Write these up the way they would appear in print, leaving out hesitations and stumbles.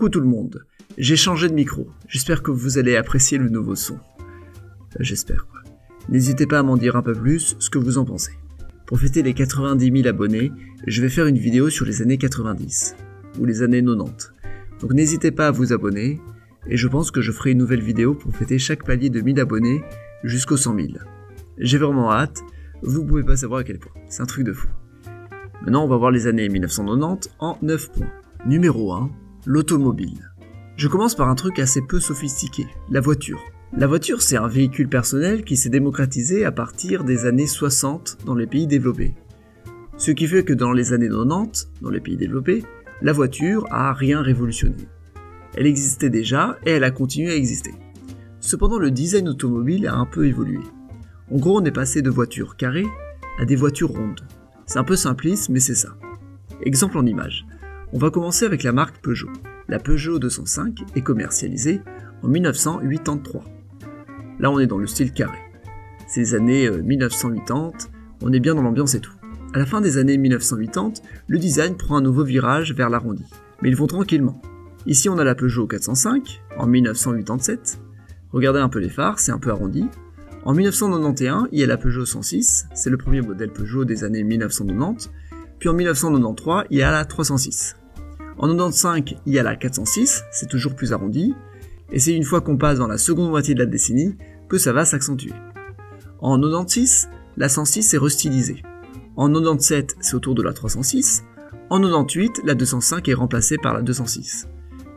Coucou tout le monde, j'ai changé de micro, j'espère que vous allez apprécier le nouveau son. J'espère quoi. N'hésitez pas à m'en dire un peu plus ce que vous en pensez. Pour fêter les 90 000 abonnés, je vais faire une vidéo sur les années 90, ou les années 90. Donc n'hésitez pas à vous abonner, et je pense que je ferai une nouvelle vidéo pour fêter chaque palier de 1000 abonnés jusqu'aux 100 000. J'ai vraiment hâte, vous pouvez pas savoir à quel point, c'est un truc de fou. Maintenant on va voir les années 1990 en 9 points. Numéro 1, l'automobile. Je commence par un truc assez peu sophistiqué, la voiture. La voiture, c'est un véhicule personnel qui s'est démocratisé à partir des années 60 dans les pays développés. Ce qui fait que dans les années 90, dans les pays développés, la voiture a rien révolutionné. Elle existait déjà et elle a continué à exister. Cependant, le design automobile a un peu évolué. En gros, on est passé de voitures carrées à des voitures rondes. C'est un peu simpliste, mais c'est ça. Exemple en image. On va commencer avec la marque Peugeot. La Peugeot 205 est commercialisée en 1983. Là, on est dans le style carré. C'est les années 1980, on est bien dans l'ambiance et tout. À la fin des années 1980, le design prend un nouveau virage vers l'arrondi. Mais ils vont tranquillement. Ici, on a la Peugeot 405 en 1987. Regardez un peu les phares, c'est un peu arrondi. En 1991, il y a la Peugeot 106, c'est le premier modèle Peugeot des années 1990. Puis en 1993, il y a la 306. En 95, il y a la 406, c'est toujours plus arrondi. Et c'est une fois qu'on passe dans la seconde moitié de la décennie que ça va s'accentuer. En 96, la 106 est restylisée. En 97, c'est autour de la 306. En 98, la 205 est remplacée par la 206.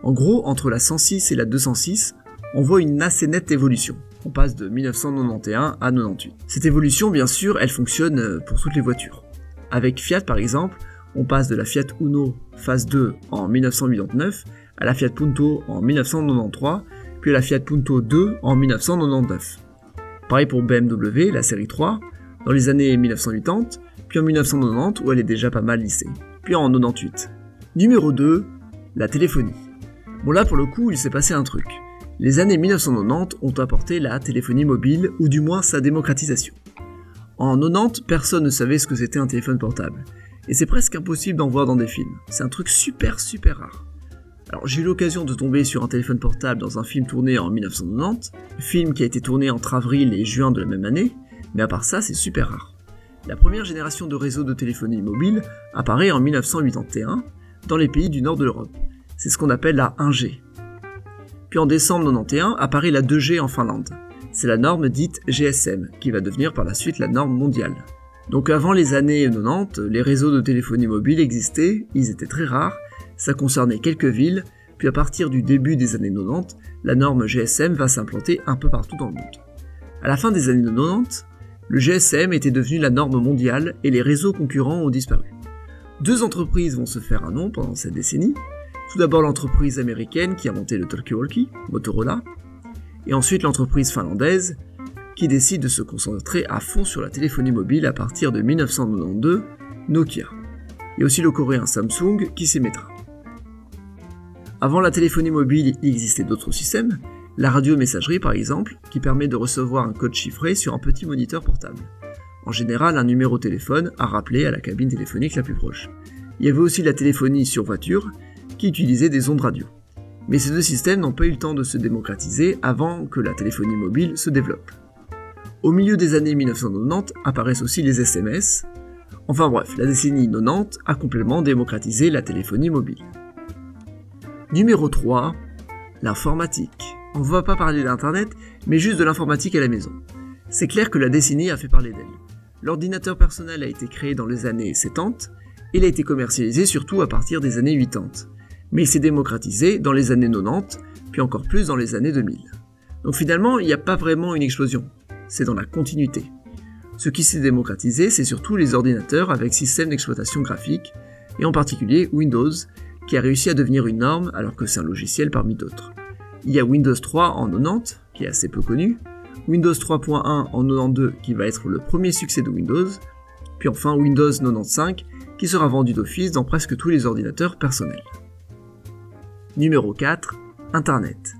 En gros, entre la 106 et la 206, on voit une assez nette évolution. On passe de 1991 à 98. Cette évolution, bien sûr, elle fonctionne pour toutes les voitures. Avec Fiat, par exemple, on passe de la Fiat Uno phase 2 en 1989 à la Fiat Punto en 1993, puis à la Fiat Punto 2 en 1999. Pareil pour BMW, la série 3, dans les années 1980, puis en 1990 où elle est déjà pas mal lissée, puis en 98. Numéro 2, la téléphonie. Bon là pour le coup il s'est passé un truc. Les années 1990 ont apporté la téléphonie mobile, ou du moins sa démocratisation. En 90, personne ne savait ce que c'était un téléphone portable, et c'est presque impossible d'en voir dans des films, c'est un truc super rare. Alors j'ai eu l'occasion de tomber sur un téléphone portable dans un film tourné en 1990, film qui a été tourné entre avril et juin de la même année, mais à part ça c'est super rare. La première génération de réseaux de téléphonie mobile apparaît en 1981 dans les pays du nord de l'Europe, c'est ce qu'on appelle la 1G. Puis en décembre 91 apparaît la 2G en Finlande, c'est la norme dite GSM qui va devenir par la suite la norme mondiale. Donc avant les années 90, les réseaux de téléphonie mobile existaient, ils étaient très rares, ça concernait quelques villes, puis à partir du début des années 90, la norme GSM va s'implanter un peu partout dans le monde. À la fin des années 90, le GSM était devenu la norme mondiale et les réseaux concurrents ont disparu. Deux entreprises vont se faire un nom pendant cette décennie. Tout d'abord l'entreprise américaine qui a monté le talkie-walkie, Motorola, et ensuite l'entreprise finlandaise qui décide de se concentrer à fond sur la téléphonie mobile à partir de 1992, Nokia. Il y a aussi le coréen Samsung qui s'y mettra. Avant la téléphonie mobile, il existait d'autres systèmes, la radio-messagerie par exemple, qui permet de recevoir un code chiffré sur un petit moniteur portable. En général, un numéro de téléphone à rappeler à la cabine téléphonique la plus proche. Il y avait aussi la téléphonie sur voiture, qui utilisait des ondes radio. Mais ces deux systèmes n'ont pas eu le temps de se démocratiser avant que la téléphonie mobile se développe. Au milieu des années 1990 apparaissent aussi les SMS. Enfin bref, la décennie 90 a complètement démocratisé la téléphonie mobile. Numéro 3, l'informatique. On ne va pas parler d'internet, mais juste de l'informatique à la maison. C'est clair que la décennie a fait parler d'elle. L'ordinateur personnel a été créé dans les années 70, et il a été commercialisé surtout à partir des années 80. Mais il s'est démocratisé dans les années 90, puis encore plus dans les années 2000. Donc finalement, il n'y a pas vraiment une explosion, c'est dans la continuité. Ce qui s'est démocratisé, c'est surtout les ordinateurs avec système d'exploitation graphique, et en particulier Windows, qui a réussi à devenir une norme alors que c'est un logiciel parmi d'autres. Il y a Windows 3 en 90, qui est assez peu connu, Windows 3.1 en 92, qui va être le premier succès de Windows, puis enfin Windows 95, qui sera vendu d'office dans presque tous les ordinateurs personnels. Numéro 4, Internet.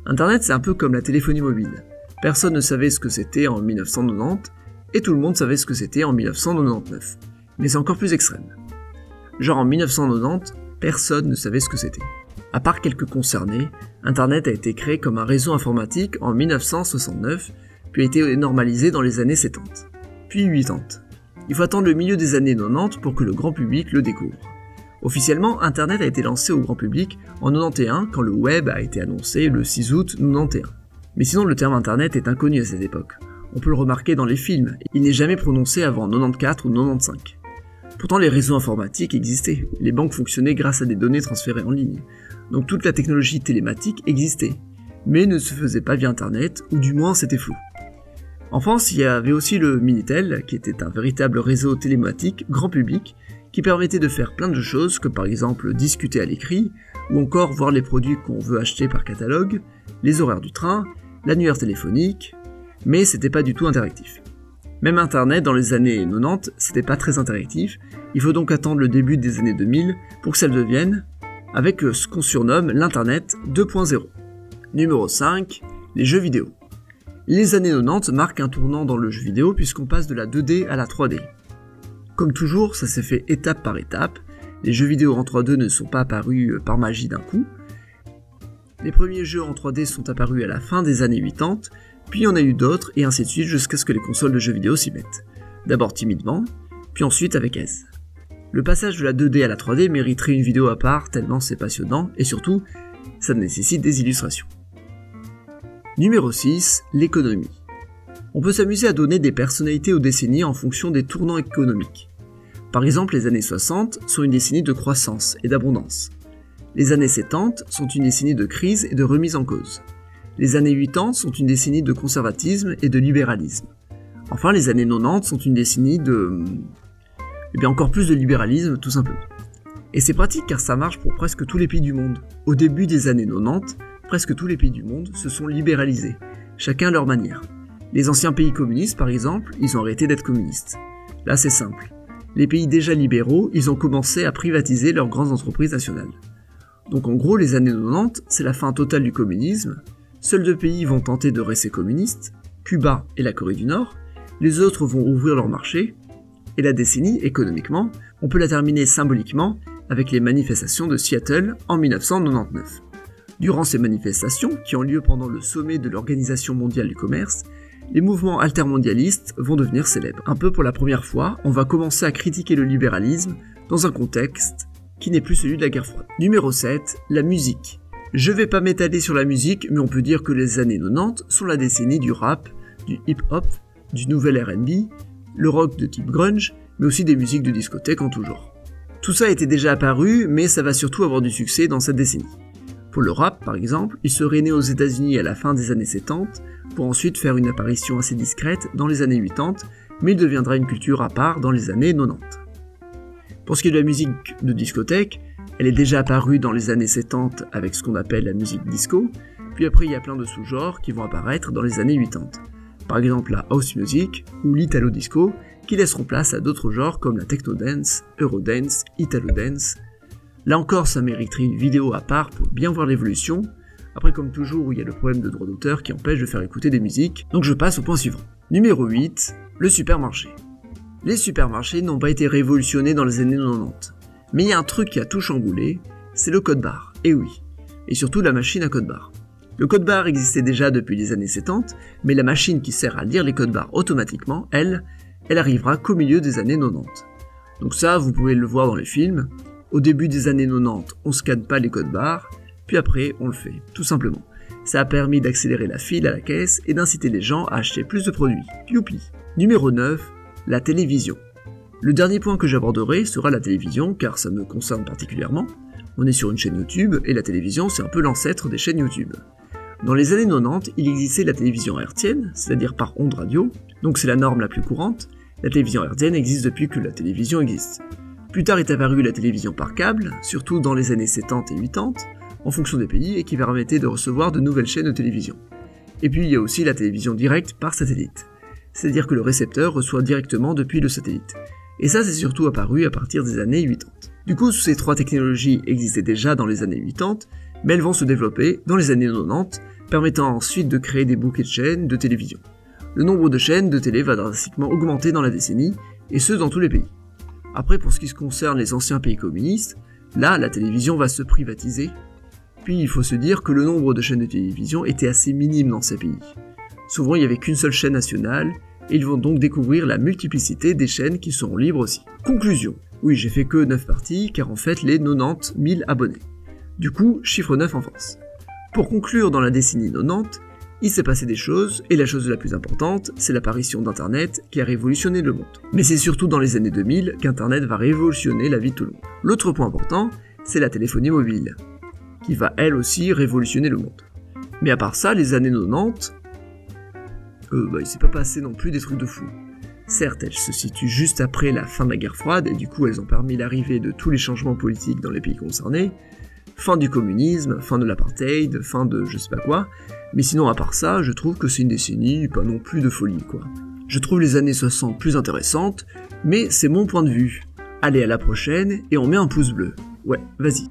Internet, c'est un peu comme la téléphonie mobile. Personne ne savait ce que c'était en 1990, et tout le monde savait ce que c'était en 1999. Mais c'est encore plus extrême. Genre en 1990, personne ne savait ce que c'était. À part quelques concernés, Internet a été créé comme un réseau informatique en 1969, puis a été normalisé dans les années 70, puis 80. Il faut attendre le milieu des années 90 pour que le grand public le découvre. Officiellement, Internet a été lancé au grand public en 91 quand le web a été annoncé le 6 août 91. Mais sinon le terme Internet est inconnu à cette époque. On peut le remarquer dans les films, il n'est jamais prononcé avant 94 ou 95. Pourtant les réseaux informatiques existaient, les banques fonctionnaient grâce à des données transférées en ligne, donc toute la technologie télématique existait, mais ne se faisait pas via Internet, ou du moins c'était flou. En France, il y avait aussi le Minitel, qui était un véritable réseau télématique grand public, qui permettait de faire plein de choses, comme par exemple discuter à l'écrit, ou encore voir les produits qu'on veut acheter par catalogue, les horaires du train, l'annuaire téléphonique, mais c'était pas du tout interactif. Même Internet dans les années 90, c'était pas très interactif, il faut donc attendre le début des années 2000 pour que ça le devienne, avec ce qu'on surnomme l'Internet 2.0. Numéro 5, les jeux vidéo. Les années 90 marquent un tournant dans le jeu vidéo puisqu'on passe de la 2D à la 3D. Comme toujours, ça s'est fait étape par étape, les jeux vidéo en 3D ne sont pas apparus par magie d'un coup. Les premiers jeux en 3D sont apparus à la fin des années 80, puis il y en a eu d'autres et ainsi de suite jusqu'à ce que les consoles de jeux vidéo s'y mettent. D'abord timidement, puis ensuite avec aise. Le passage de la 2D à la 3D mériterait une vidéo à part tellement c'est passionnant et surtout, ça nécessite des illustrations. Numéro 6, l'économie. On peut s'amuser à donner des personnalités aux décennies en fonction des tournants économiques. Par exemple, les années 60 sont une décennie de croissance et d'abondance. Les années 70 sont une décennie de crise et de remise en cause. Les années 80 sont une décennie de conservatisme et de libéralisme. Enfin, les années 90 sont une décennie de... encore plus de libéralisme, tout simplement. Et c'est pratique car ça marche pour presque tous les pays du monde. Au début des années 90, presque tous les pays du monde se sont libéralisés, chacun à leur manière. Les anciens pays communistes, par exemple, ils ont arrêté d'être communistes. Là, c'est simple. Les pays déjà libéraux, ils ont commencé à privatiser leurs grandes entreprises nationales. Donc en gros, les années 90, c'est la fin totale du communisme. Seuls 2 pays vont tenter de rester communistes, Cuba et la Corée du Nord. Les autres vont ouvrir leur marché. Et la décennie, économiquement, on peut la terminer symboliquement avec les manifestations de Seattle en 1999. Durant ces manifestations, qui ont lieu pendant le sommet de l'Organisation mondiale du commerce, les mouvements altermondialistes vont devenir célèbres. Un peu pour la première fois, on va commencer à critiquer le libéralisme dans un contexte qui n'est plus celui de la guerre froide. Numéro 7, la musique. Je vais pas m'étaler sur la musique, mais on peut dire que les années 90 sont la décennie du rap, du hip-hop, du nouvel R&B, le rock de type grunge, mais aussi des musiques de discothèque en tout genre. Tout ça était déjà apparu, mais ça va surtout avoir du succès dans cette décennie. Pour le rap, par exemple, il serait né aux États-Unis à la fin des années 70, pour ensuite faire une apparition assez discrète dans les années 80, mais il deviendra une culture à part dans les années 90. Pour ce qui est de la musique de discothèque, elle est déjà apparue dans les années 70 avec ce qu'on appelle la musique disco, puis après il y a plein de sous-genres qui vont apparaître dans les années 80. Par exemple la house music ou l'italo disco, qui laisseront place à d'autres genres comme la techno dance, eurodance, italo dance. Là encore, ça mériterait une vidéo à part pour bien voir l'évolution. Après, comme toujours, il y a le problème de droit d'auteur qui empêche de faire écouter des musiques, donc je passe au point suivant. Numéro 8, le supermarché. Les supermarchés n'ont pas été révolutionnés dans les années 90. Mais il y a un truc qui a tout chamboulé, c'est le code barre, et oui. Et surtout la machine à code barre. Le code barre existait déjà depuis les années 70, mais la machine qui sert à lire les codes barres automatiquement, elle arrivera qu'au milieu des années 90. Donc ça, vous pouvez le voir dans les films. Au début des années 90, on scanne pas les codes barres, puis après, on le fait, tout simplement. Ça a permis d'accélérer la file à la caisse et d'inciter les gens à acheter plus de produits. Youpi. Numéro 9, la télévision. Le dernier point que j'aborderai sera la télévision, car ça me concerne particulièrement. On est sur une chaîne YouTube, et la télévision, c'est un peu l'ancêtre des chaînes YouTube. Dans les années 90, il existait la télévision hertzienne, c'est-à-dire par onde radio, donc c'est la norme la plus courante. La télévision hertzienne existe depuis que la télévision existe. Plus tard est apparue la télévision par câble, surtout dans les années 70 et 80, en fonction des pays, et qui permettait de recevoir de nouvelles chaînes de télévision. Et puis il y a aussi la télévision directe par satellite, c'est-à-dire que le récepteur reçoit directement depuis le satellite. Et ça c'est surtout apparu à partir des années 80. Du coup, ces 3 technologies existaient déjà dans les années 80, mais elles vont se développer dans les années 90, permettant ensuite de créer des bouquets de chaînes de télévision. Le nombre de chaînes de télé va drastiquement augmenter dans la décennie, et ce dans tous les pays. Après, pour ce qui se concerne les anciens pays communistes, là, la télévision va se privatiser, Puis il faut se dire que le nombre de chaînes de télévision était assez minime dans ces pays. Souvent il n'y avait qu'une seule chaîne nationale, et ils vont donc découvrir la multiplicité des chaînes qui seront libres aussi. Conclusion. Oui, j'ai fait que 9 parties, car en fait les 90 000 abonnés. Du coup, chiffre 9 en France. Pour conclure, dans la décennie 90, il s'est passé des choses, et la chose la plus importante, c'est l'apparition d'Internet qui a révolutionné le monde. Mais c'est surtout dans les années 2000 qu'Internet va révolutionner la vie de tout le monde. L'autre point important, c'est la téléphonie mobile, qui va elle aussi révolutionner le monde. Mais à part ça, les années 90, il s'est pas passé non plus des trucs de fou. Certes, elles se situent juste après la fin de la guerre froide, et du coup elles ont permis l'arrivée de tous les changements politiques dans les pays concernés, fin du communisme, fin de l'apartheid, fin de je sais pas quoi, mais sinon à part ça, je trouve que c'est une décennie pas non plus de folie quoi. Je trouve les années 60 plus intéressantes, mais c'est mon point de vue. Allez, à la prochaine, et on met un pouce bleu. Ouais, vas-y.